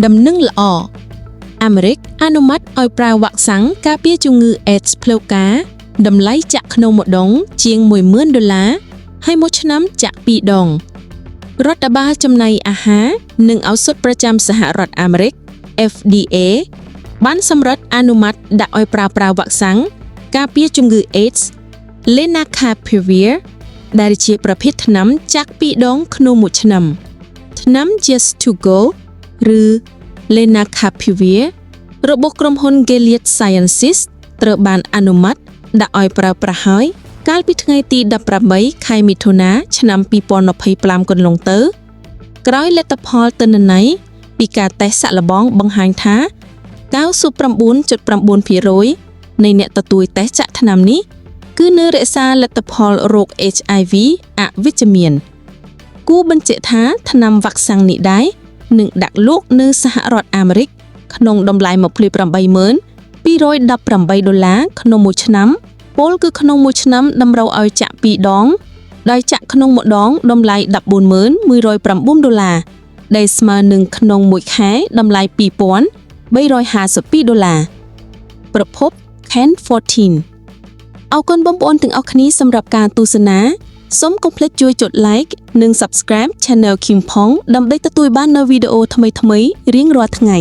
ដំណឹងល្អអាមេរិកអនុម័តឲ្យប្រើវ៉ាក់សាំងការពារជំងឺ AIDS ផ្លូវការតម្លៃចាក់ក្នុងម្ដងជាង$10,000ហើយមួយឆ្នាំចាក់2ដងរដ្ឋបាលចំណីអាហារនិងឱសថប្រចាំសហរដ្ឋអាមេរិក FDA បានសម្រេចអនុម័តដាក់ឲ្យប្រើវ៉ាក់សាំងការពារជំងឺ AIDS Lenacapavir ដែលជាប្រភេទថ្នាំចាក់2ដងក្នុងមួយឆ្នាំថ្នាំ Yeztugo ឬ Lenacapavir របស់ក្រុមហ៊ុន Gilead Sciences ត្រូវបានអនុម័តដាក់ឲ្យប្រើប្រាស់ហើយកាលពីថ្ងៃទី18ខែមិថុនាឆ្នាំ2025កន្លងទៅក្រោយលទ្ធផលទិន្នន័យពីការតេស្តសាក់ល្បងបង្ហាញថា 99.9% នៃអ្នកទទួលតេស្តចាក់ថ្នាំនេះគឺនៅរក្សាលទ្ធផលរោគ HIV អវិជ្ជមានគួរបញ្ជាក់ថាថ្នាំវ៉ាក់សាំងនេះដែរនឹងដាក់លក់នៅសហរដ្ឋអាមេរិកក្នុងតម្លៃ$28218ក្នុងមួយឆ្នាំពលគឺក្នុងមួយឆ្នាំតម្រូវឲ្យចាក់2ដងដោយចាក់ក្នុងម្ដងតម្លៃ$14109ដែលស្មើនឹងក្នុងមួយខែតម្លៃ$2,352ប្រភព Ken14 អរគុណបងប្អូនទាំងអស់គ្នាសម្រាប់ការទស្សនាសូមកុំភ្លេចជួយចុច like និង subscribe Channel Kim Phong ដើម្បីទទួលបាននូវវីដេអូថ្មីៗរៀងរាល់ថ្ងៃ